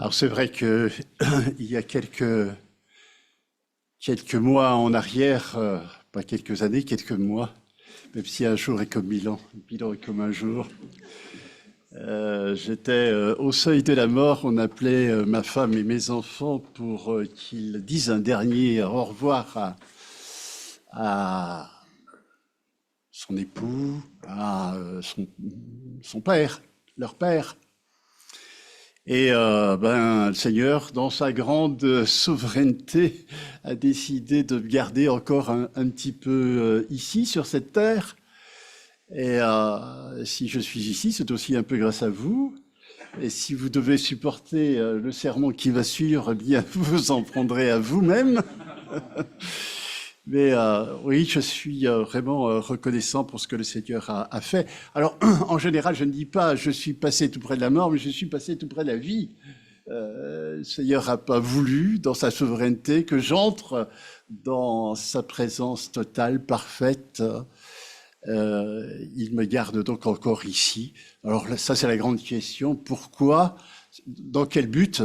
Alors c'est vrai que il y a quelques mois en arrière, pas quelques années, quelques mois, même si un jour est comme 1000 ans, 1000 ans est comme un jour, j'étais au seuil de la mort. On appelait ma femme et mes enfants pour qu'ils disent un dernier au revoir à son époux, à son père, leur père. Et le Seigneur, dans sa grande souveraineté, a décidé de me garder encore un petit peu ici, sur cette terre. Et si je suis ici, c'est aussi un peu grâce à vous. Et si vous devez supporter le sermon qui va suivre, eh bien, vous en prendrez à vous-même. Mais oui, je suis vraiment reconnaissant pour ce que le Seigneur a fait. Alors, en général, je ne dis pas « je suis passé tout près de la mort », mais je suis passé tout près de la vie. Le Seigneur n'a pas voulu, dans sa souveraineté, que j'entre dans sa présence totale, parfaite. Il me garde donc encore ici. Alors ça, c'est la grande question. Pourquoi? Dans quel but?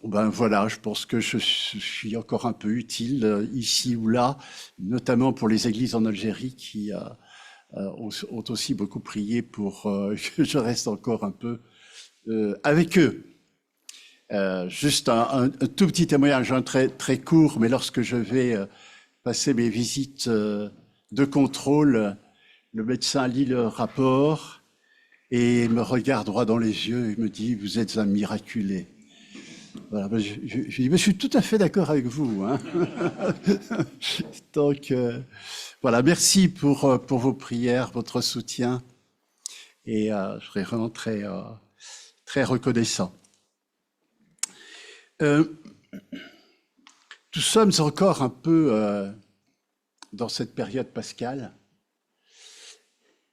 Ben voilà, je pense que je suis encore un peu utile ici ou là, notamment pour les églises en Algérie qui ont aussi beaucoup prié pour que je reste encore un peu avec eux. Juste un tout petit témoignage, très court, mais lorsque je vais passer mes visites de contrôle, le médecin lit le rapport et me regarde droit dans les yeux et me dit « Vous êtes un miraculé ». Voilà, je dis, mais je suis tout à fait d'accord avec vous. Hein. Donc, voilà, merci pour vos prières, votre soutien. Et je serai vraiment très reconnaissant. Nous sommes encore un peu dans cette période pascale.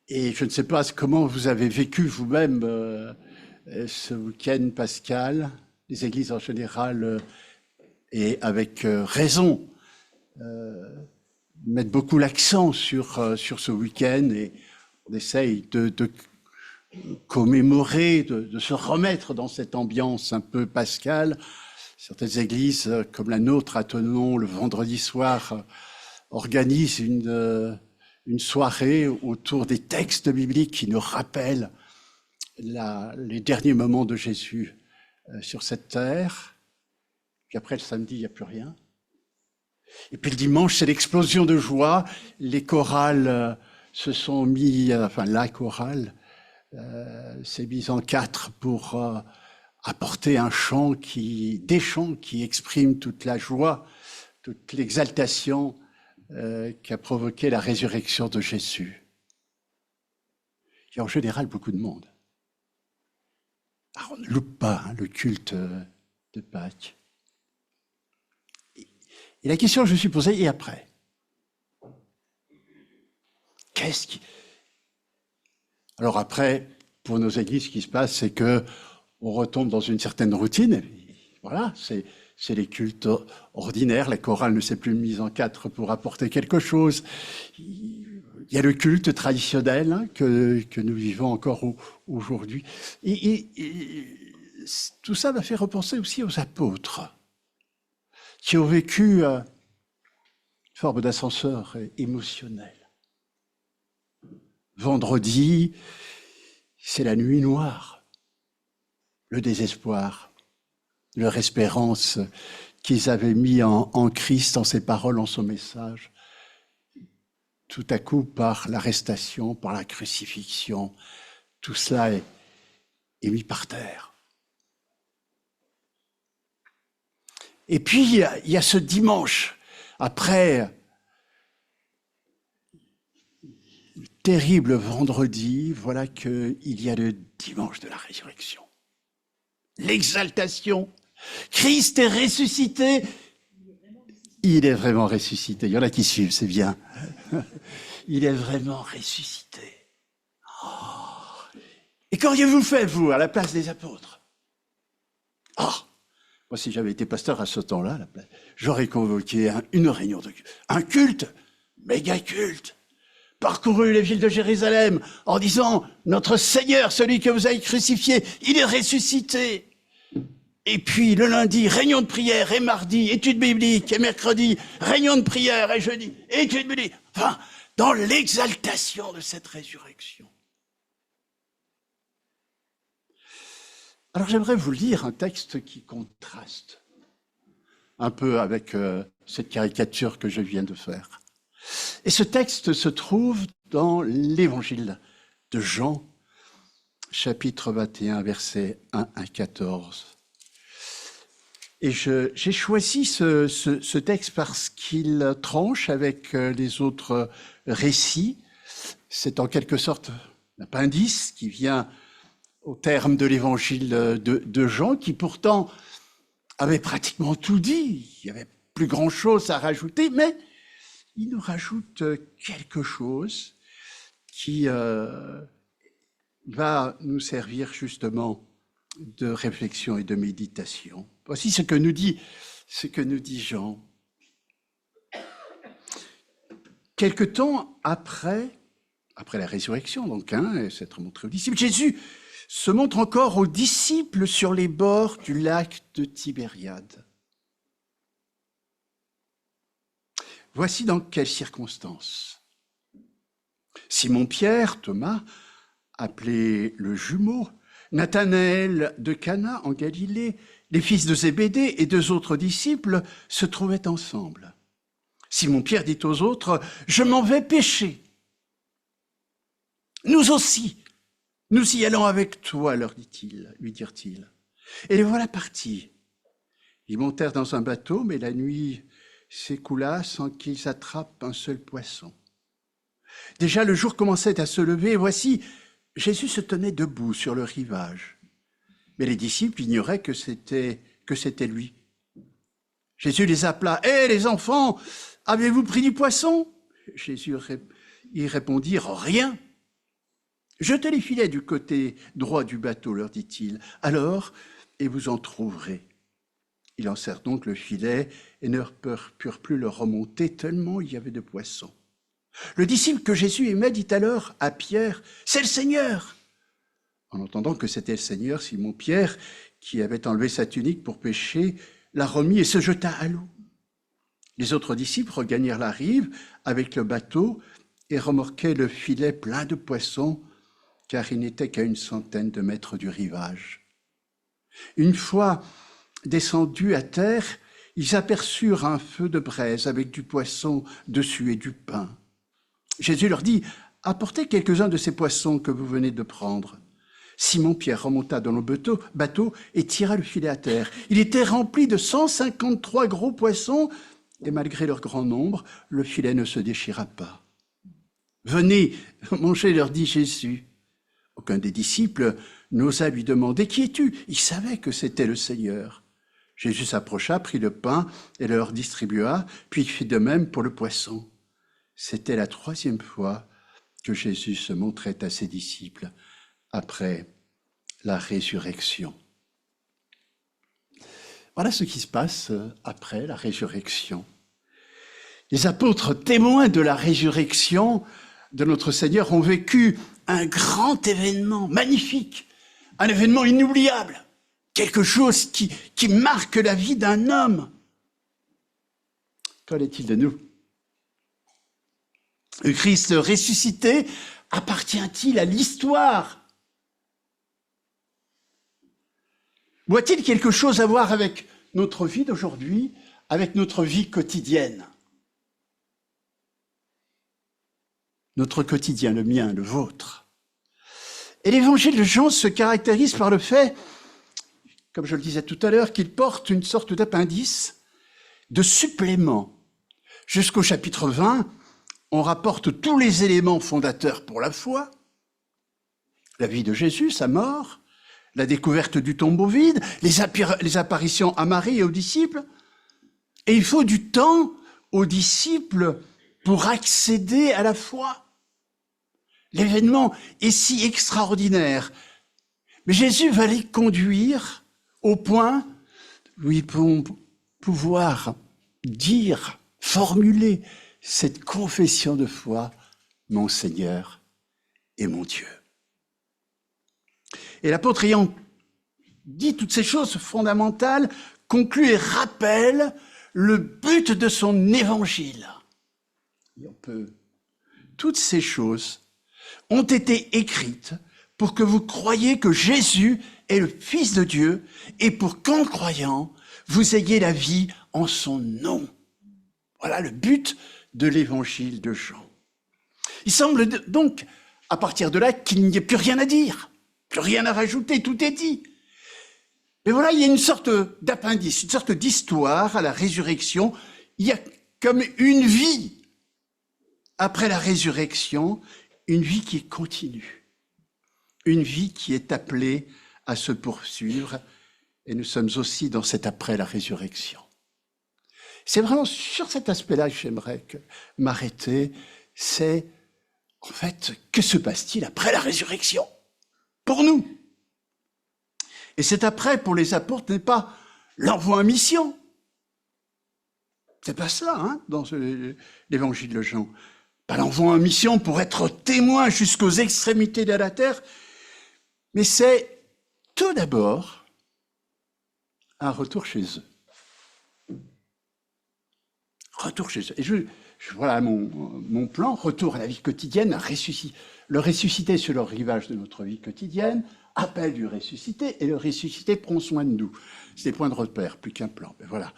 Et je ne sais pas comment vous avez vécu vous-même ce week-end pascal. Les églises en général, et avec raison, mettent beaucoup l'accent sur ce week-end et on essaye de commémorer, de se remettre dans cette ambiance un peu pascale. Certaines églises, comme la nôtre à Thonon, le vendredi soir, organisent une soirée autour des textes bibliques qui nous rappellent les derniers moments de Jésus sur cette terre. Puis après, le samedi, il n'y a plus rien. Et puis le dimanche, c'est l'explosion de joie. Les chorales se sont mis, la chorale s'est mise en quatre pour apporter des chants qui expriment toute la joie, toute l'exaltation qu'a provoqué la résurrection de Jésus. Il y a en général beaucoup de monde. Alors, on ne loupe pas le culte de Pâques. Et la question que je me suis posée, et après? Alors après, pour nos églises, ce qui se passe, c'est que on retombe dans une certaine routine. Voilà, c'est les cultes ordinaires. La chorale ne s'est plus mise en quatre pour apporter quelque chose. Il y a le culte traditionnel hein, que nous vivons encore aujourd'hui. Et tout ça m'a fait repenser aussi aux apôtres qui ont vécu une forme d'ascenseur émotionnel. Vendredi, c'est la nuit noire, le désespoir, leur espérance qu'ils avaient mis en Christ, en ses paroles, en son message. Tout à coup, par l'arrestation, par la crucifixion, tout cela est mis par terre. Et puis, il y a ce dimanche, après le terrible vendredi, voilà qu'il y a le dimanche de la résurrection. L'exaltation. Christ est ressuscité. Il est vraiment ressuscité. Il y en a qui suivent, c'est bien. Il est vraiment ressuscité. Oh. Et qu'auriez-vous fait, vous, à la place des apôtres? Moi, si j'avais été pasteur à ce temps-là, j'aurais convoqué une réunion de culte. Un culte, méga culte. Parcouru les villes de Jérusalem en disant « Notre Seigneur, celui que vous avez crucifié, il est ressuscité !» Et puis le lundi, réunion de prière, et mardi, étude biblique, et mercredi, réunion de prière, et jeudi, étude biblique. Enfin, dans l'exaltation de cette résurrection. Alors j'aimerais vous lire un texte qui contraste un peu avec cette caricature que je viens de faire. Et ce texte se trouve dans l'évangile de Jean, chapitre 21, versets 1 à 14. Et j'ai choisi ce texte parce qu'il tranche avec les autres récits. C'est en quelque sorte l'appendice qui vient au terme de l'évangile de Jean, qui pourtant avait pratiquement tout dit. Il n'y avait plus grand-chose à rajouter, mais il nous rajoute quelque chose qui va nous servir justement de réflexion et de méditation. Voici ce que nous dit Jean. Quelque temps après la résurrection, donc, et s'être montré aux disciples, Jésus se montre encore aux disciples sur les bords du lac de Tibériade. Voici dans quelles circonstances. Simon-Pierre, Thomas, appelé le jumeau, Nathanaël de Cana en Galilée, les fils de Zébédée et deux autres disciples se trouvaient ensemble. Simon-Pierre dit aux autres, « Je m'en vais pêcher. » « Nous aussi, nous y allons avec toi, lui dirent-ils. Et les voilà partis. Ils montèrent dans un bateau, mais la nuit s'écoula sans qu'ils attrapent un seul poisson. Déjà le jour commençait à se lever, et voici, Jésus se tenait debout sur le rivage. Mais les disciples ignoraient que c'était lui. Jésus les appela, « Hé, les enfants, avez-vous pris du poisson ?» Jésus y répondirent, « Rien. » « Jetez les filets du côté droit du bateau, leur dit-il, alors, et vous en trouverez. » Ils lancèrent donc le filet et ne purent plus le remonter tellement il y avait de poissons. Le disciple que Jésus aimait dit alors à Pierre, « C'est le Seigneur !» En entendant que c'était le Seigneur, Simon-Pierre, qui avait enlevé sa tunique pour pêcher, la remit et se jeta à l'eau. Les autres disciples regagnèrent la rive avec le bateau et remorquaient le filet plein de poissons, car il n'était qu'à 100 de mètres du rivage. Une fois descendus à terre, ils aperçurent un feu de braise avec du poisson dessus et du pain. Jésus leur dit, « Apportez quelques-uns de ces poissons que vous venez de prendre. » Simon-Pierre remonta dans le bateau et tira le filet à terre. Il était rempli de 153 gros poissons, et malgré leur grand nombre, le filet ne se déchira pas. « Venez, mangez, leur dit Jésus. » Aucun des disciples n'osa lui demander « Qui es-tu » Il savait que c'était le Seigneur. Jésus s'approcha, prit le pain et leur distribua, puis il fit de même pour le poisson. C'était la 3e fois que Jésus se montrait à ses disciples après la résurrection. Voilà ce qui se passe après la résurrection. Les apôtres témoins de la résurrection de notre Seigneur ont vécu un grand événement magnifique, un événement inoubliable, quelque chose qui marque la vie d'un homme. Qu'en est-il de nous? Le Christ ressuscité appartient-il à l'histoire? Ou a-t-il quelque chose à voir avec notre vie d'aujourd'hui, avec notre vie quotidienne? Notre quotidien, le mien, le vôtre. Et l'évangile de Jean se caractérise par le fait, comme je le disais tout à l'heure, qu'il porte une sorte d'appendice, de supplément. Jusqu'au chapitre 20, on rapporte tous les éléments fondateurs pour la foi, la vie de Jésus, sa mort, la découverte du tombeau vide, les apparitions à Marie et aux disciples. Et il faut du temps aux disciples pour accéder à la foi. L'événement est si extraordinaire. Mais Jésus va les conduire au point où ils vont pouvoir dire, formuler cette confession de foi, mon Seigneur et mon Dieu. Et l'apôtre ayant dit toutes ces choses fondamentales, conclut et rappelle le but de son évangile. Et toutes ces choses ont été écrites pour que vous croyiez que Jésus est le Fils de Dieu et pour qu'en croyant, vous ayez la vie en son nom. Voilà le but de l'évangile de Jean. Il semble donc, à partir de là, qu'il n'y ait plus rien à dire, plus rien à rajouter, tout est dit. Mais voilà, il y a une sorte d'appendice, une sorte d'histoire à la résurrection. Il y a comme une vie après la résurrection, une vie qui est continue, une vie qui est appelée à se poursuivre. Et nous sommes aussi dans cet après la résurrection. C'est vraiment sur cet aspect-là que j'aimerais m'arrêter. C'est, en fait, que se passe-t-il après la résurrection pour nous? Et cet après, pour les apôtres, n'est pas l'envoi en mission. C'est pas cela, hein, dans l'évangile de Jean. Pas l'envoi en mission pour être témoin jusqu'aux extrémités de la terre, mais c'est tout d'abord un retour chez eux. Retour chez eux. Et voilà mon plan, retour à la vie quotidienne, le ressuscité sur le rivage de notre vie quotidienne, appel du ressuscité, et le ressuscité prend soin de nous. C'est des points de repère, plus qu'un plan. Mais voilà,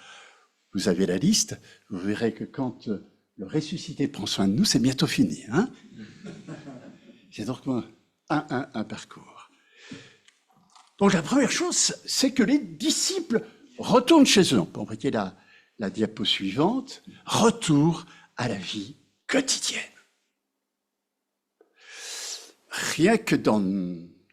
vous avez la liste, vous verrez que quand le ressuscité prend soin de nous, c'est bientôt fini. Hein, c'est donc un parcours. Donc la première chose, c'est que les disciples retournent chez eux. On peut envoyer la diapo suivante. Retour à la vie quotidienne. Rien que dans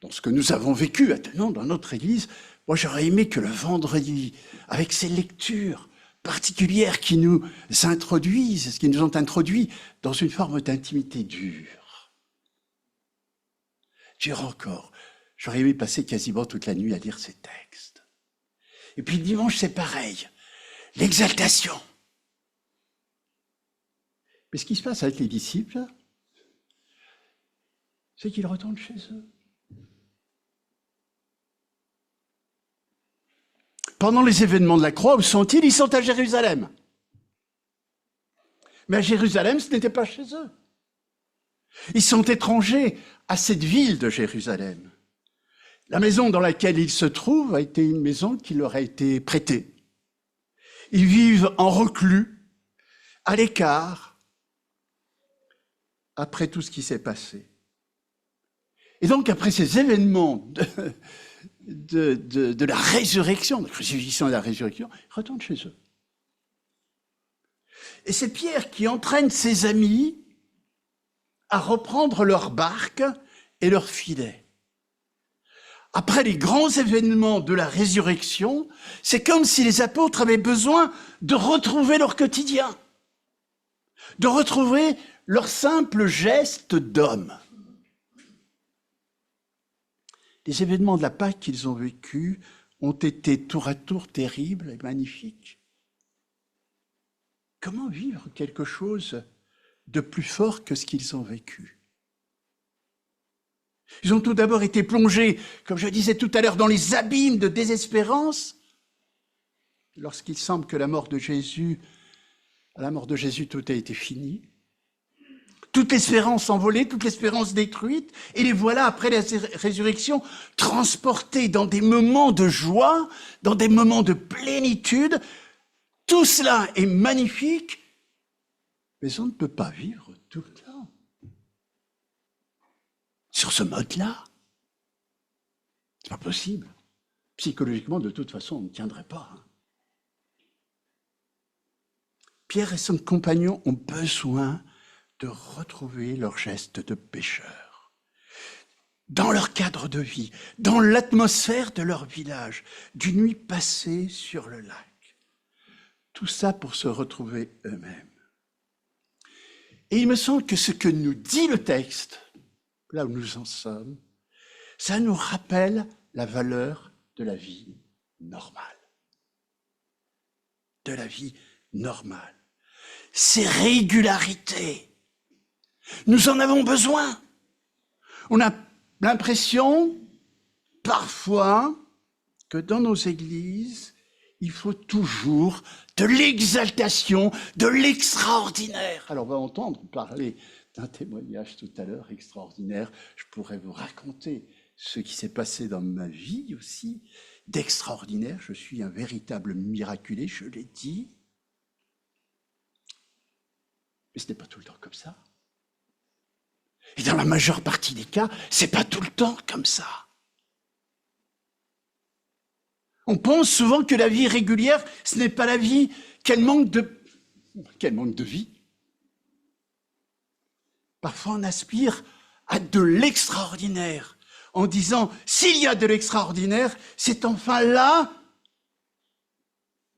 ce que nous avons vécu maintenant dans notre Église, moi j'aurais aimé que le vendredi, avec ces lectures particulières qui nous introduisent, qui nous ont introduits dans une forme d'intimité dure. Dure encore. J'aurais aimé passer quasiment toute la nuit à lire ces textes. Et puis le dimanche, c'est pareil. L'exaltation. Mais ce qui se passe avec les disciples, c'est qu'ils retournent chez eux. Pendant les événements de la croix, où sont-ils? Ils sont à Jérusalem. Mais à Jérusalem, ce n'était pas chez eux. Ils sont étrangers à cette ville de Jérusalem. La maison dans laquelle ils se trouvent a été une maison qui leur a été prêtée. Ils vivent en reclus, à l'écart, après tout ce qui s'est passé. Et donc, après ces événements de la résurrection, de la crucifixion et de la résurrection, ils retournent chez eux. Et c'est Pierre qui entraîne ses amis à reprendre leur barque et leur filet. Après les grands événements de la résurrection, c'est comme si les apôtres avaient besoin de retrouver leur quotidien, de retrouver leur simple geste d'homme. Les événements de la Pâque qu'ils ont vécus ont été tour à tour terribles et magnifiques. Comment vivre quelque chose de plus fort que ce qu'ils ont vécu? Ils ont tout d'abord été plongés, comme je disais tout à l'heure, dans les abîmes de désespérance, lorsqu'il semble que à la mort de Jésus, tout a été fini. Toute l'espérance envolée, toute l'espérance détruite, et les voilà, après la résurrection, transportés dans des moments de joie, dans des moments de plénitude. Tout cela est magnifique, mais on ne peut pas vivre tout le temps sur ce mode-là. C'est pas possible. Psychologiquement, de toute façon, on ne tiendrait pas. Pierre et son compagnon ont besoin de retrouver leur geste de pécheur, dans leur cadre de vie, dans l'atmosphère de leur village, d'une nuit passée sur le lac. Tout ça pour se retrouver eux-mêmes. Et il me semble que ce que nous dit le texte, là où nous en sommes, ça nous rappelle la valeur de la vie normale. De la vie normale. Ces régularités. Nous en avons besoin. On a l'impression, parfois, que dans nos églises, il faut toujours de l'exaltation, de l'extraordinaire. Alors, on va entendre parler d'un témoignage tout à l'heure extraordinaire. Je pourrais vous raconter ce qui s'est passé dans ma vie aussi, d'extraordinaire. Je suis un véritable miraculé, je l'ai dit. Mais ce n'est pas tout le temps comme ça. Et dans la majeure partie des cas, c'est pas tout le temps comme ça. On pense souvent que la vie régulière, ce n'est pas la vie, qu'elle manque de vie. Parfois, on aspire à de l'extraordinaire, en disant, s'il y a de l'extraordinaire, c'est enfin là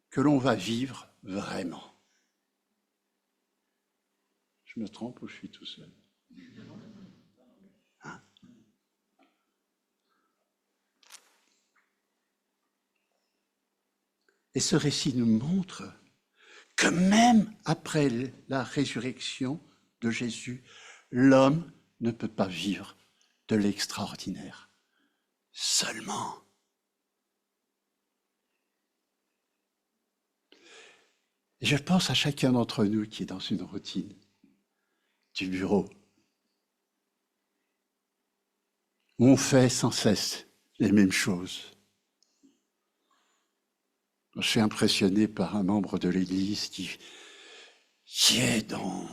que l'on va vivre vraiment. Je me trompe ou je suis tout seul? Hein? Et ce récit nous montre que même après la résurrection de Jésus, l'homme ne peut pas vivre de l'extraordinaire seulement. Et je pense à chacun d'entre nous qui est dans une routine du bureau, où on fait sans cesse les mêmes choses. Je suis impressionné par un membre de l'Église qui est dans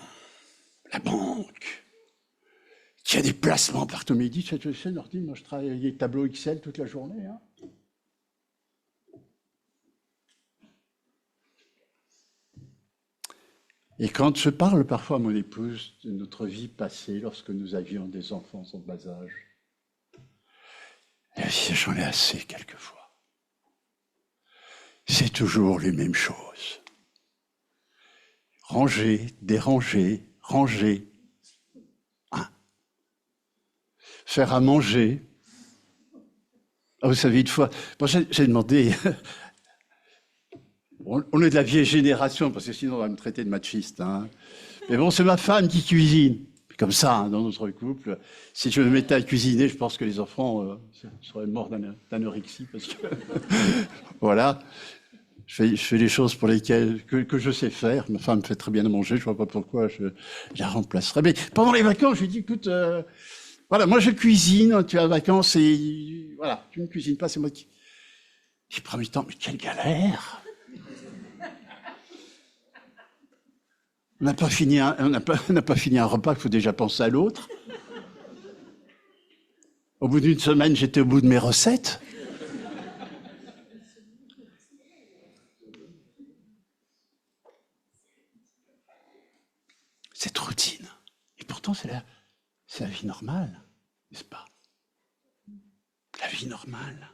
la banque, qui a des placements partout. Mais il dit, tu sais, Nordi, moi je travaille avec des tableaux Excel toute la journée. Hein. Et quand je parle parfois à mon épouse de notre vie passée, lorsque nous avions des enfants en bas âge, elle dit, j'en ai assez quelquefois. C'est toujours les mêmes choses. Ranger, déranger, ranger. Hein. Faire à manger. Ah, vous savez, une fois, moi j'ai demandé, on est de la vieille génération, parce que sinon on va me traiter de machiste. Hein. Mais bon, c'est ma femme qui cuisine. Comme ça, hein, dans notre couple, si je me mettais à cuisiner, je pense que les enfants seraient morts d'anorexie. Parce que voilà. Je fais les choses pour lesquelles que je sais faire. Ma femme fait très bien à manger, je vois pas pourquoi je la remplacerais. Mais pendant les vacances, je lui dis, écoute, voilà, moi je cuisine, tu es en vacances et voilà, tu ne cuisines pas, c'est moi qui... J'ai pris du temps, mais quelle galère! On n'a pas fini un repas, il faut déjà penser à l'autre. Au bout d'une semaine, j'étais au bout de mes recettes. Cette routine. Et pourtant, c'est la vie normale, n'est-ce pas? La vie normale.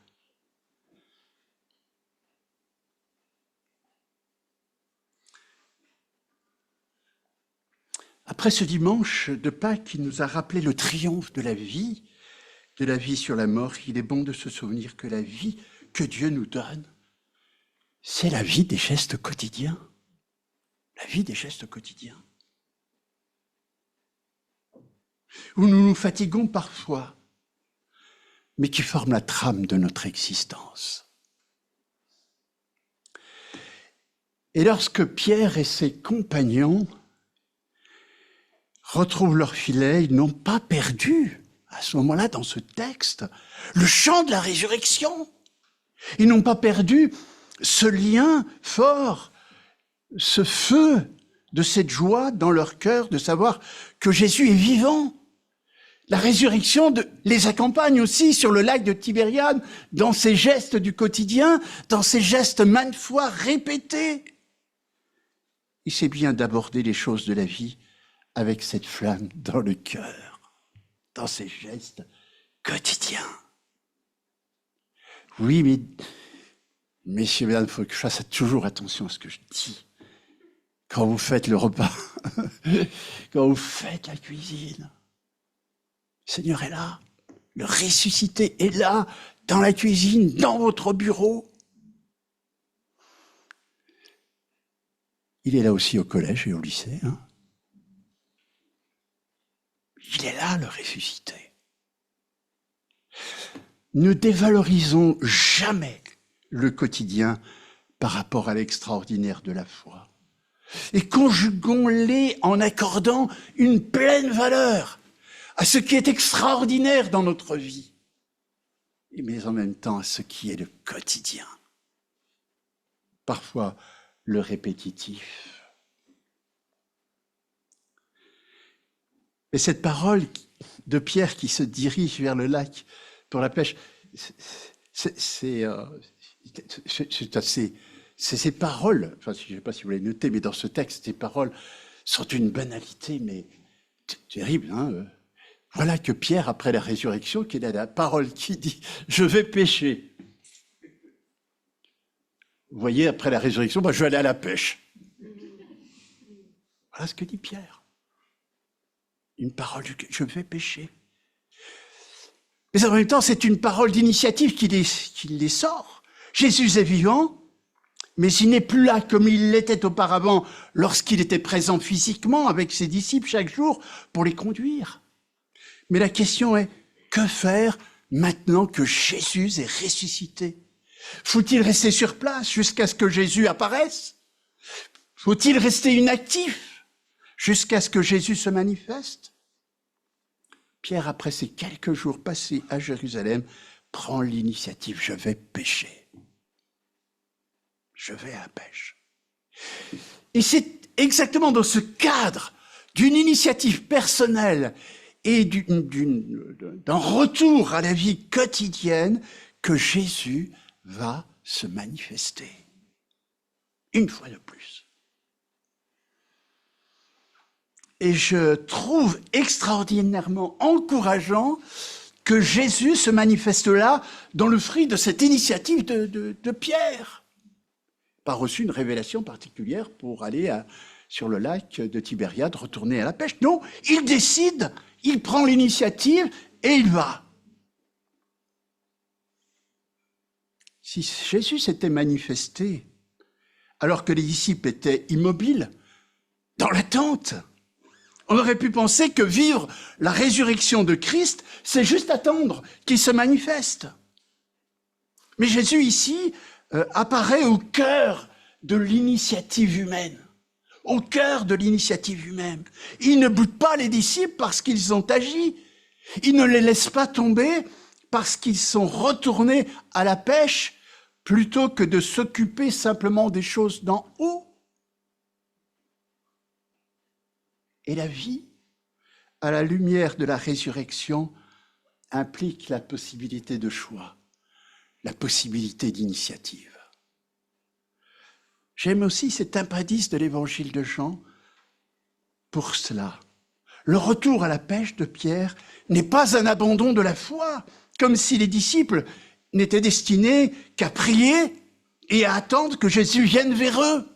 Après ce dimanche de Pâques qui nous a rappelé le triomphe de la vie sur la mort, il est bon de se souvenir que la vie que Dieu nous donne, c'est la vie des gestes quotidiens. La vie des gestes quotidiens. Où nous nous fatiguons parfois, mais qui forment la trame de notre existence. Et lorsque Pierre et ses compagnons retrouvent leur filet, ils n'ont pas perdu, à ce moment-là, dans ce texte, le chant de la résurrection. Ils n'ont pas perdu ce lien fort, ce feu de cette joie dans leur cœur de savoir que Jésus est vivant. La résurrection les accompagne aussi sur le lac de Tibériade, dans ces gestes du quotidien, dans ces gestes maintes fois répétés. Et c'est bien d'aborder les choses de la vie avec cette flamme dans le cœur, dans ces gestes quotidiens. Oui, mais messieurs, mesdames, il faut que je fasse toujours attention à ce que je dis. Quand vous faites le repas, quand vous faites la cuisine, le Seigneur est là, le ressuscité est là, dans la cuisine, dans votre bureau. Il est là aussi au collège et au lycée. Hein. Il est là, le ressuscité. Ne dévalorisons jamais le quotidien par rapport à l'extraordinaire de la foi. Et conjuguons-les en accordant une pleine valeur à ce qui est extraordinaire dans notre vie, mais en même temps à ce qui est le quotidien. Parfois, le répétitif. Et cette parole de Pierre qui se dirige vers le lac pour la pêche, c'est assez... Ces paroles, enfin, je ne sais pas si vous l'avez noté, mais dans ce texte, ces paroles sont d'une banalité, mais terrible. Hein. Voilà que Pierre, après la résurrection, qu'il a la parole qui dit « Je vais pêcher ». Vous voyez, après la résurrection, je vais aller à la pêche. Voilà ce que dit Pierre. Une parole du « Je vais pêcher ». Mais en même temps, c'est une parole d'initiative qui les sort. Jésus est vivant, mais il n'est plus là comme il l'était auparavant lorsqu'il était présent physiquement avec ses disciples chaque jour pour les conduire. Mais la question est, que faire maintenant que Jésus est ressuscité? Faut-il rester sur place jusqu'à ce que Jésus apparaisse? Faut-il rester inactif jusqu'à ce que Jésus se manifeste? Pierre, après ces quelques jours passés à Jérusalem, prend l'initiative. Je vais pêcher. Je vais à la pêche. Et c'est exactement dans ce cadre d'une initiative personnelle et d'un retour à la vie quotidienne que Jésus va se manifester. Une fois de plus. Et je trouve extraordinairement encourageant que Jésus se manifeste là dans le fruit de cette initiative de Pierre. Pas reçu une révélation particulière pour aller sur le lac de Tibériade, retourner à la pêche. Non, il décide, il prend l'initiative et il va. Si Jésus s'était manifesté alors que les disciples étaient immobiles, dans l'attente, on aurait pu penser que vivre la résurrection de Christ, c'est juste attendre qu'il se manifeste. Mais Jésus ici apparaît au cœur de l'initiative humaine. Au cœur de l'initiative humaine. Il ne boude pas les disciples parce qu'ils ont agi. Il ne les laisse pas tomber parce qu'ils sont retournés à la pêche plutôt que de s'occuper simplement des choses d'en haut. Et la vie, à la lumière de la résurrection, implique la possibilité de choix, la possibilité d'initiative. J'aime aussi cet impendice de l'évangile de Jean pour cela. Le retour à la pêche de Pierre n'est pas un abandon de la foi, comme si les disciples n'étaient destinés qu'à prier et à attendre que Jésus vienne vers eux.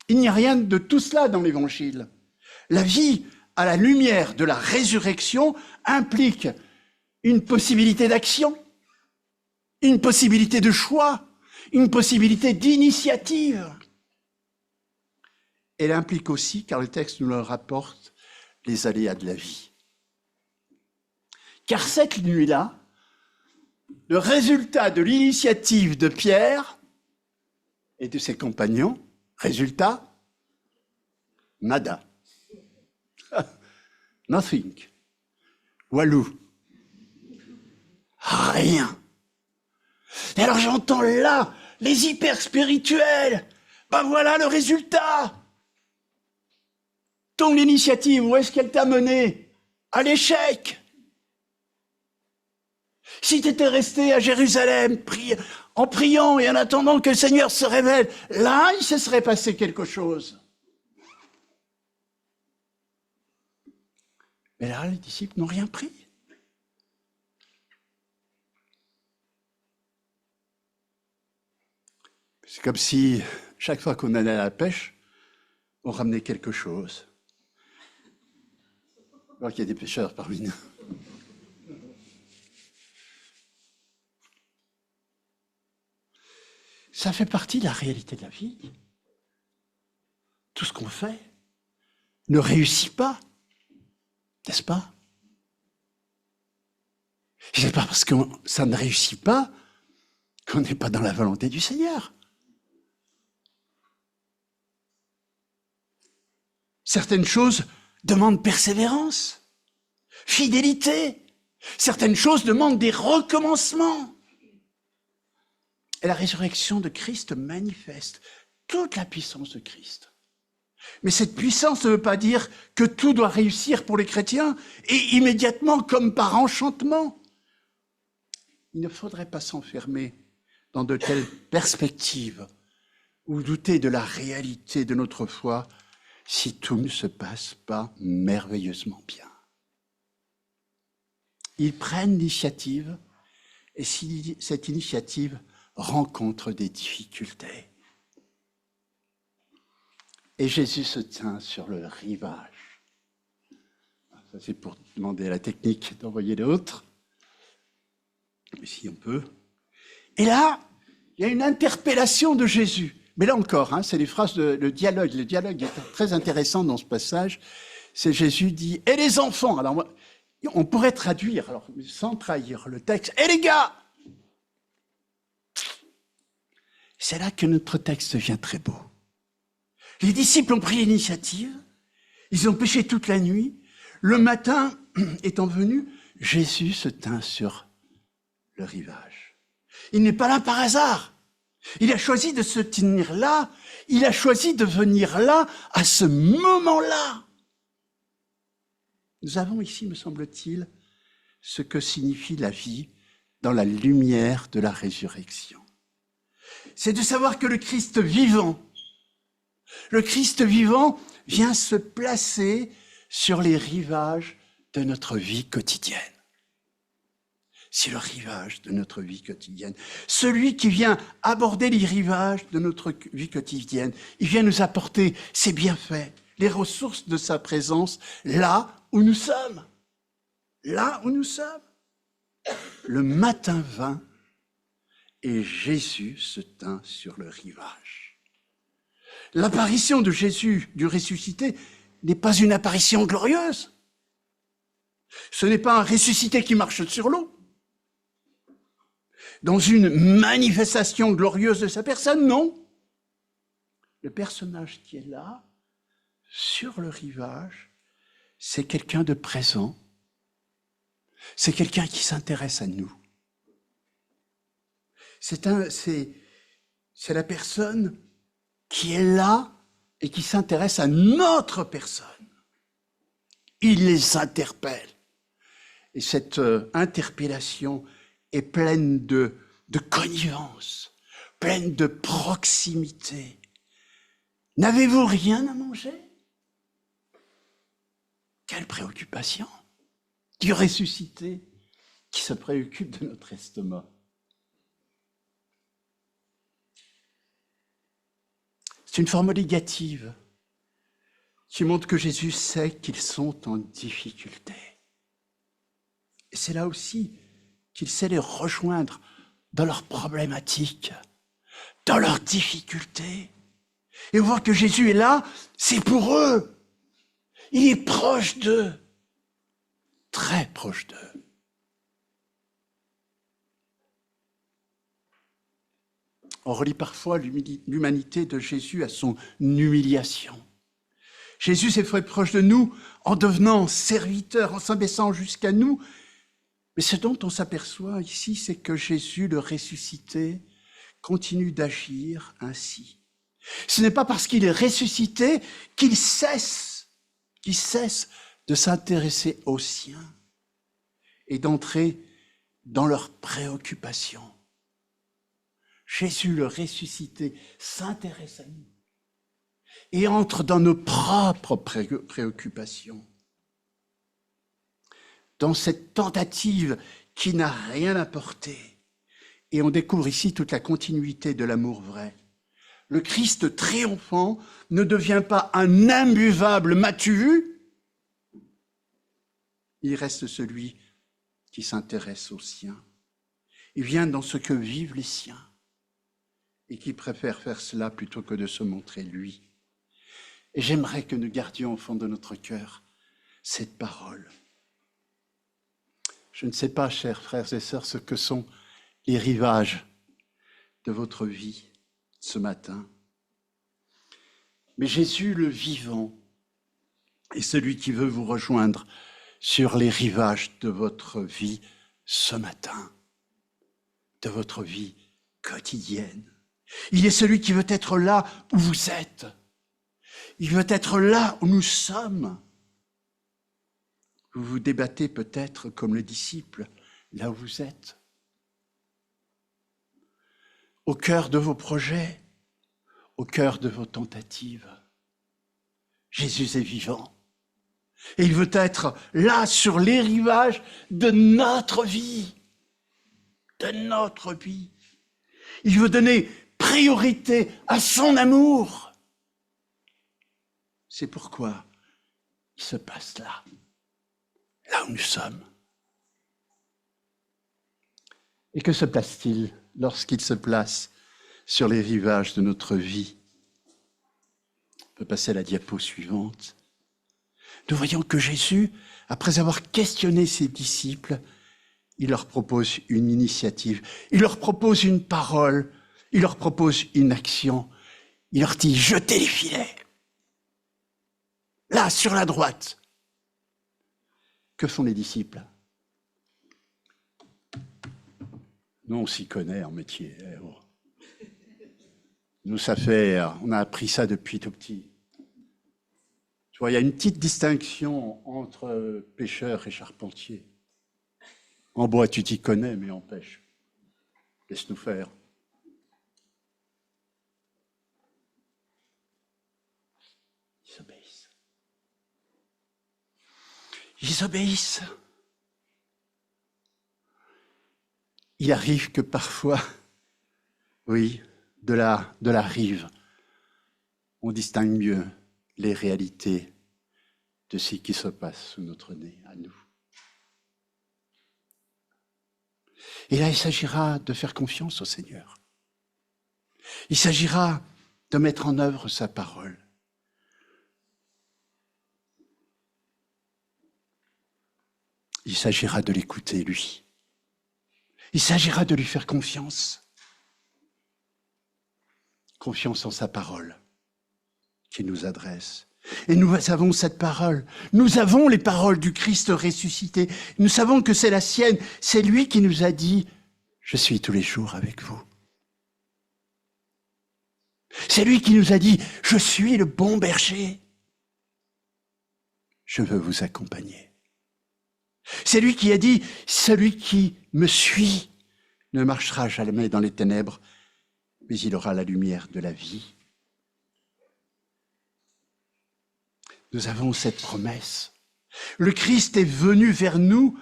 Il n'y a rien de tout cela dans l'évangile. La vie à la lumière de la résurrection implique une possibilité d'action, une possibilité de choix, une possibilité d'initiative. Elle implique aussi, car le texte nous le rapporte, les aléas de la vie. Car cette nuit-là, le résultat de l'initiative de Pierre et de ses compagnons, résultat, nada. Nothing. Walou. Rien. Et alors j'entends là les hyper spirituels. Ben voilà le résultat. Ton initiative, où est-ce qu'elle t'a mené? À l'échec. Si tu étais resté à Jérusalem en priant et en attendant que le Seigneur se révèle, là, il se serait passé quelque chose. Mais là, les disciples n'ont rien pris. C'est comme si, chaque fois qu'on allait à la pêche, on ramenait quelque chose. Alors qu'il y a des pêcheurs parmi nous. Ça fait partie de la réalité de la vie. Tout ce qu'on fait ne réussit pas, n'est-ce pas? C'est pas parce que ça ne réussit pas qu'on n'est pas dans la volonté du Seigneur. Certaines choses demandent persévérance, fidélité. Certaines choses demandent des recommencements. Et la résurrection de Christ manifeste toute la puissance de Christ. Mais cette puissance ne veut pas dire que tout doit réussir pour les chrétiens et immédiatement comme par enchantement. Il ne faudrait pas s'enfermer dans de telles perspectives ou douter de la réalité de notre foi si tout ne se passe pas merveilleusement bien. Ils prennent l'initiative et si cette initiative rencontre des difficultés. Et Jésus se tient sur le rivage. Ça, c'est pour demander à la technique d'envoyer d'autres. Si on peut. Et là, il y a une interpellation de Jésus. Mais là encore, c'est les phrases de dialogue. Le dialogue est très intéressant dans ce passage. C'est Jésus dit « Et les enfants ?» Alors, on pourrait traduire, alors, sans trahir le texte, « Et les gars ?» C'est là que notre texte devient très beau. Les disciples ont pris l'initiative, ils ont pêché toute la nuit. Le matin étant venu, Jésus se tint sur le rivage. Il n'est pas là par hasard. Il a choisi de se tenir là, il a choisi de venir là, à ce moment-là. Nous avons ici, me semble-t-il, ce que signifie la vie dans la lumière de la résurrection. C'est de savoir que le Christ vivant vient se placer sur les rivages de notre vie quotidienne. C'est le rivage de notre vie quotidienne. Celui qui vient aborder les rivages de notre vie quotidienne, il vient nous apporter ses bienfaits, les ressources de sa présence, là où nous sommes. Là où nous sommes. Le matin vint et Jésus se tint sur le rivage. L'apparition de Jésus, du ressuscité, n'est pas une apparition glorieuse. Ce n'est pas un ressuscité qui marche sur l'eau. Dans une manifestation glorieuse de sa personne, non. Le personnage qui est là, sur le rivage, c'est quelqu'un de présent. C'est quelqu'un qui s'intéresse à nous. C'est la personne qui est là et qui s'intéresse à notre personne. Il les interpelle. Et cette interpellation est pleine de connivence, pleine de proximité. N'avez-vous rien à manger? Quelle préoccupation du ressuscité qui se préoccupe de notre estomac. C'est une forme négative qui montre que Jésus sait qu'ils sont en difficulté. Et c'est là aussi qu'il sait les rejoindre dans leurs problématiques, dans leurs difficultés. Et on voit que Jésus est là, c'est pour eux. Il est proche d'eux, très proche d'eux. On relie parfois l'humanité de Jésus à son humiliation. Jésus s'est fait proche de nous en devenant serviteur, en s'abaissant jusqu'à nous. Mais ce dont on s'aperçoit ici, c'est que Jésus, le ressuscité, continue d'agir ainsi. Ce n'est pas parce qu'il est ressuscité qu'il cesse de s'intéresser aux siens et d'entrer dans leurs préoccupations. Jésus, le ressuscité, s'intéresse à nous et entre dans nos propres préoccupations. Dans cette tentative qui n'a rien apporté. Et on découvre ici toute la continuité de l'amour vrai. Le Christ triomphant ne devient pas un imbuvable m'as-tu vu? Il reste celui qui s'intéresse aux siens. Il vient dans ce que vivent les siens et qui préfère faire cela plutôt que de se montrer lui. Et j'aimerais que nous gardions au fond de notre cœur cette parole. Je ne sais pas, chers frères et sœurs, ce que sont les rivages de votre vie ce matin. Mais Jésus le vivant est celui qui veut vous rejoindre sur les rivages de votre vie ce matin, de votre vie quotidienne. Il est celui qui veut être là où vous êtes. Il veut être là où nous sommes. Vous vous débattez peut-être comme les disciples, là où vous êtes. Au cœur de vos projets, au cœur de vos tentatives. Jésus est vivant. Et il veut être là sur les rivages de notre vie. De notre vie. Il veut donner priorité à son amour. C'est pourquoi il se passe là où nous sommes. Et que se passe-t-il lorsqu'il se place sur les rivages de notre vie? On peut passer à la diapo suivante. Nous voyons que Jésus, après avoir questionné ses disciples, il leur propose une initiative, il leur propose une parole, il leur propose une action. Il leur dit, jetez les filets. Là, sur la droite. Que font les disciples? Nous, on s'y connaît en métier. Nous, on a appris ça depuis tout petit. Tu vois, il y a une petite distinction entre pêcheur et charpentier. En bois, tu t'y connais, mais en pêche, laisse-nous faire. Ils obéissent. Ils obéissent. Il arrive que parfois, oui, de la rive, on distingue mieux les réalités de ce qui se passe sous notre nez, à nous. Et là, il s'agira de faire confiance au Seigneur. Il s'agira de mettre en œuvre sa parole. Il s'agira de l'écouter, lui. Il s'agira de lui faire confiance. Confiance en sa parole qu'il nous adresse. Et nous avons cette parole. Nous avons les paroles du Christ ressuscité. Nous savons que c'est la sienne. C'est lui qui nous a dit, je suis tous les jours avec vous. C'est lui qui nous a dit, je suis le bon berger. Je veux vous accompagner. C'est lui qui a dit, celui qui me suit ne marchera jamais dans les ténèbres, mais il aura la lumière de la vie. Nous avons cette promesse. Le Christ est venu vers nous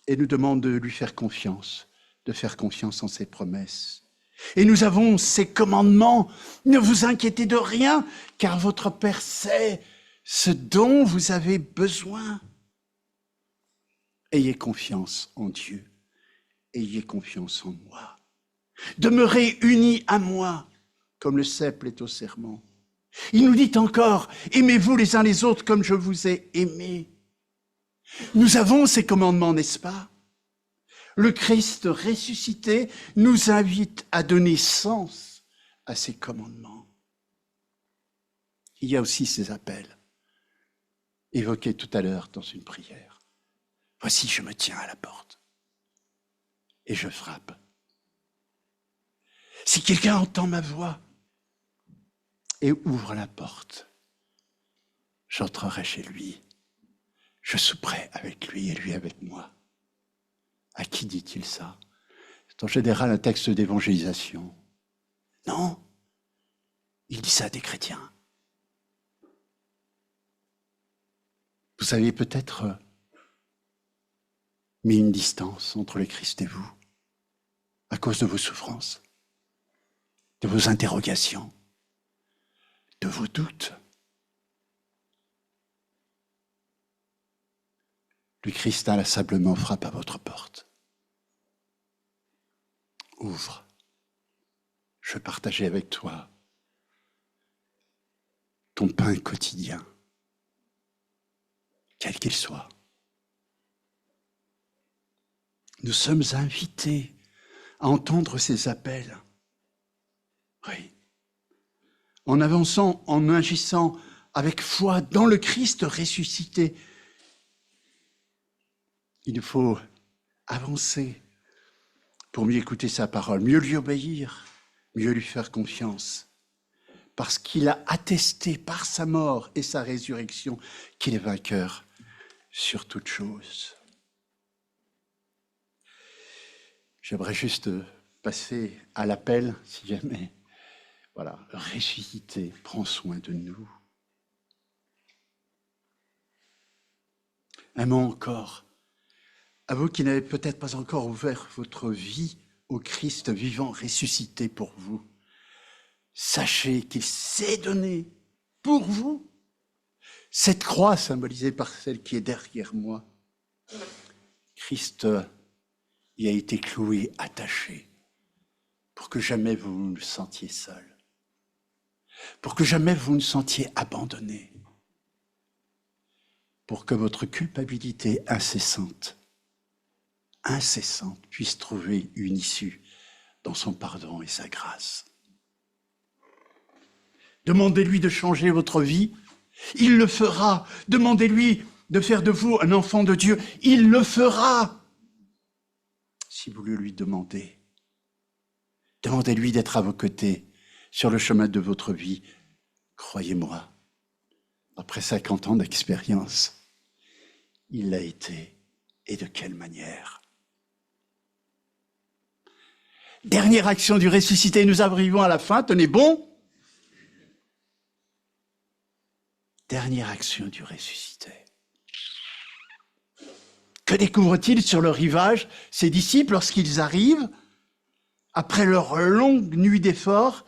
et nous demande de lui faire confiance, de faire confiance en ses promesses. Et nous avons ces commandements. Ne vous inquiétez de rien, car votre Père sait ce dont vous avez besoin. Ayez confiance en Dieu. Ayez confiance en moi. Demeurez unis à moi, comme le cep est au serment. Il nous dit encore, aimez-vous les uns les autres comme je vous ai aimés. Nous avons ces commandements, n'est-ce pas? Le Christ ressuscité nous invite à donner sens à ces commandements. Il y a aussi ces appels, évoqués tout à l'heure dans une prière. Voici, je me tiens à la porte et je frappe. Si quelqu'un entend ma voix et ouvre la porte, j'entrerai chez lui, je souperai avec lui et lui avec moi. À qui dit-il ça? C'est en général un texte d'évangélisation. Non, il dit ça à des chrétiens. Vous avez peut-être mis une distance entre le Christ et vous, à cause de vos souffrances, de vos interrogations, de vos doutes. Le Christ inlassablement frappe à votre porte. Ouvre. Je veux partager avec toi ton pain quotidien, quel qu'il soit. Nous sommes invités à entendre ces appels. en avançant, en agissant avec foi dans le Christ ressuscité. Il faut avancer pour mieux écouter sa parole, mieux lui obéir, mieux lui faire confiance, parce qu'il a attesté par sa mort et sa résurrection qu'il est vainqueur sur toute chose. J'aimerais juste passer à l'appel, si jamais, voilà, ressuscité, prends soin de nous. Un mot encore, à vous qui n'avez peut-être pas encore ouvert votre vie au Christ vivant, ressuscité pour vous. Sachez qu'il s'est donné pour vous cette croix symbolisée par celle qui est derrière moi. Christ y a été cloué, attaché, pour que jamais vous ne le sentiez seul, pour que jamais vous ne sentiez abandonné, pour que votre culpabilité incessante puisse trouver une issue dans son pardon et sa grâce. Demandez-lui de changer votre vie, il le fera. Demandez-lui de faire de vous un enfant de Dieu, il le fera. Si vous le lui demandez, demandez-lui d'être à vos côtés sur le chemin de votre vie. Croyez-moi, après 50 ans d'expérience, il l'a été, et de quelle manière. Dernière action du ressuscité, nous arrivons à la fin, tenez bon. Dernière action du ressuscité. Que découvrent-ils sur le rivage, ces disciples, lorsqu'ils arrivent, après leur longue nuit d'efforts?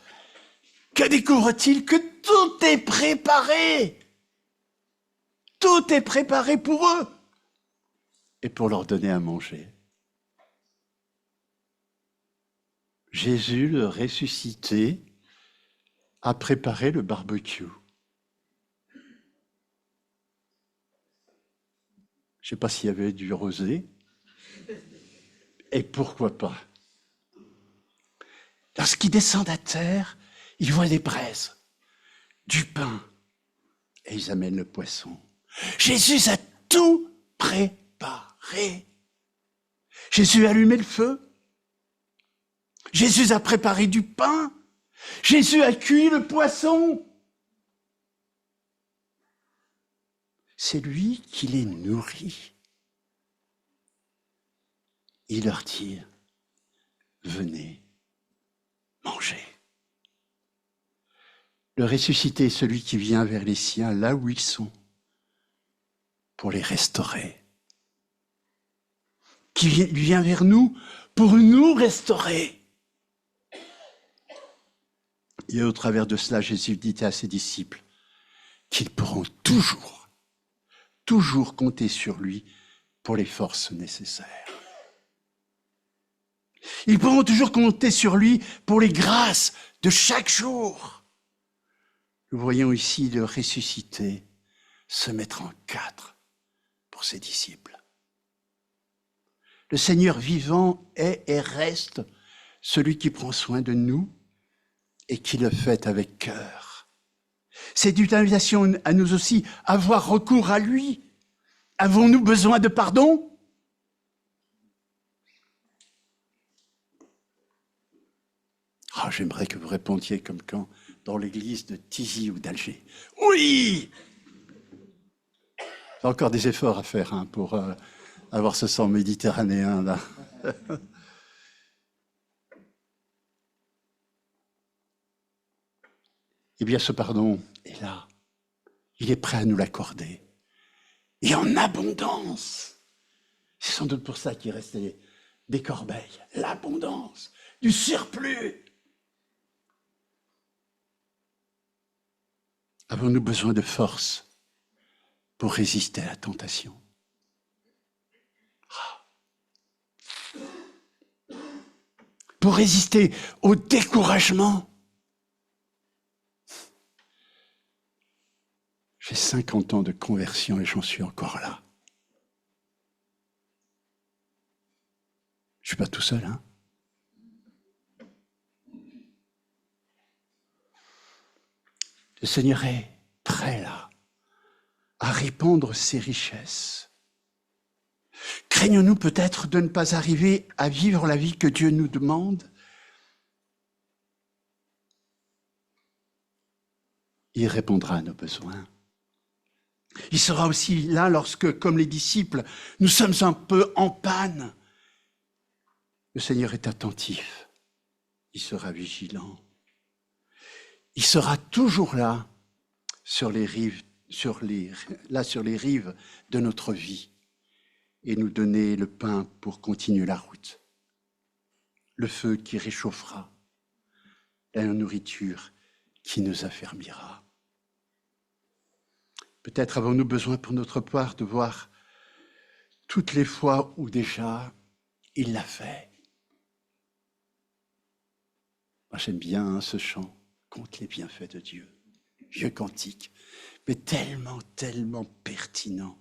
Que découvrent-ils? Que tout est préparé. Tout est préparé pour eux et pour leur donner à manger. Jésus, le ressuscité, a préparé le barbecue. Je ne sais pas s'il y avait du rosé. Et pourquoi pas? Lorsqu'ils descendent à terre, ils voient des braises, du pain, et ils amènent le poisson. Jésus a tout préparé. Jésus a allumé le feu. Jésus a préparé du pain. Jésus a cuit le poisson. C'est lui qui les nourrit. Il leur dit, venez, mangez. Le ressuscité est celui qui vient vers les siens là où ils sont pour les restaurer. Qui vient vers nous pour nous restaurer. Et au travers de cela, Jésus dit à ses disciples qu'ils pourront toujours compter sur lui pour les forces nécessaires. Ils pourront toujours compter sur lui pour les grâces de chaque jour. Nous voyons ici le ressuscité se mettre en quatre pour ses disciples. Le Seigneur vivant est et reste celui qui prend soin de nous et qui le fait avec cœur. C'est une invitation à nous aussi, avoir recours à lui. Avons-nous besoin de pardon? Oh, j'aimerais que vous répondiez comme quand dans l'église de Tizi ou d'Alger. Oui! Il y a encore des efforts à faire pour avoir ce sang méditerranéen là. Eh bien, ce pardon est là. Il est prêt à nous l'accorder. Et en abondance. C'est sans doute pour ça qu'il restait des corbeilles. L'abondance, du surplus. Avons-nous besoin de force pour résister à la tentation? Pour résister au découragement? J'ai 50 ans de conversion et j'en suis encore là. Je ne suis pas tout seul, hein? Le Seigneur est prêt là à répandre ses richesses. Craignons-nous peut-être de ne pas arriver à vivre la vie que Dieu nous demande? Il répondra à nos besoins. Il sera aussi là lorsque, comme les disciples, nous sommes un peu en panne. Le Seigneur est attentif. Il sera vigilant. Il sera toujours là sur les rives, sur les rives de notre vie et nous donner le pain pour continuer la route, le feu qui réchauffera, la nourriture qui nous affermira. Peut-être avons-nous besoin pour notre part de voir toutes les fois où déjà il l'a fait. Moi, j'aime bien ce chant, Compte les bienfaits de Dieu. Vieux cantique, mais tellement, tellement pertinent.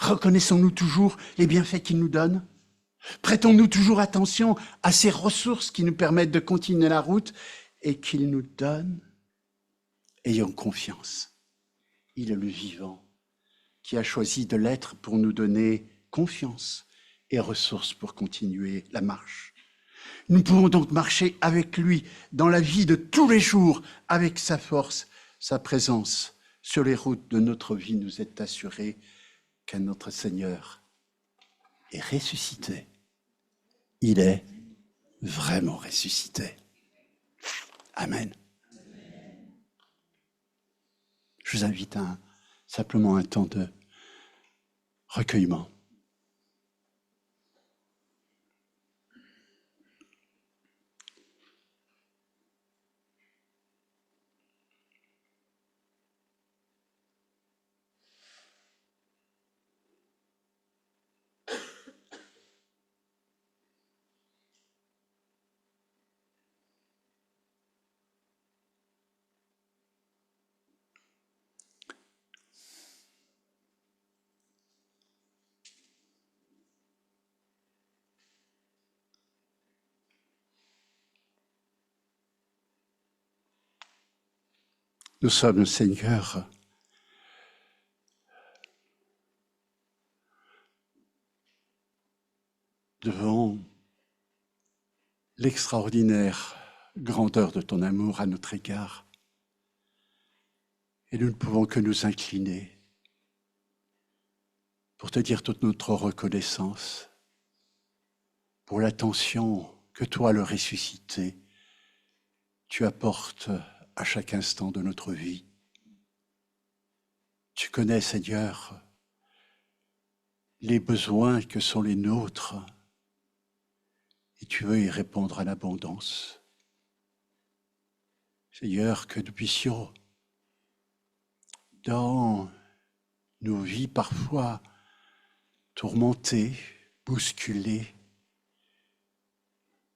Reconnaissons-nous toujours les bienfaits qu'il nous donne? Prêtons-nous toujours attention à ces ressources qui nous permettent de continuer la route et qu'il nous donne? Ayons confiance. Il est le vivant qui a choisi de l'être pour nous donner confiance et ressources pour continuer la marche. Nous pouvons donc marcher avec lui dans la vie de tous les jours, avec sa force, sa présence. Sur les routes de notre vie, nous est assuré qu'un notre Seigneur est ressuscité. Il est vraiment ressuscité. Amen. Je vous invite à simplement un temps de recueillement. Nous sommes, Seigneur, devant l'extraordinaire grandeur de ton amour à notre égard. Et nous ne pouvons que nous incliner pour te dire toute notre reconnaissance pour l'attention que toi, le ressuscité, tu apportes à chaque instant de notre vie. Tu connais, Seigneur, les besoins que sont les nôtres et tu veux y répondre à l'abondance. Seigneur, que nous puissions, dans nos vies parfois tourmentées, bousculées,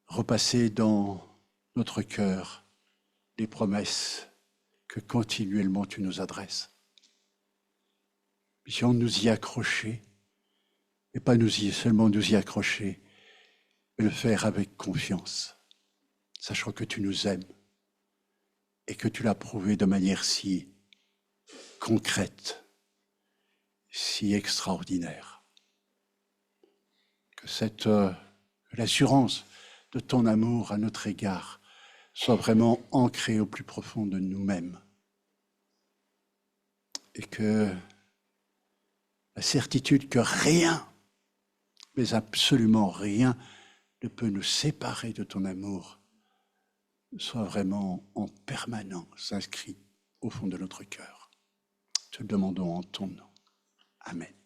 repasser dans notre cœur les promesses que continuellement tu nous adresses. Puissions nous y accrocher, et pas seulement nous y accrocher, mais le faire avec confiance, sachant que tu nous aimes et que tu l'as prouvé de manière si concrète, si extraordinaire. Que l'assurance de ton amour à notre égard soit vraiment ancrée au plus profond de nous-mêmes. Et que la certitude que rien, mais absolument rien, ne peut nous séparer de ton amour, soit vraiment en permanence inscrit au fond de notre cœur. Te le demandons en ton nom. Amen.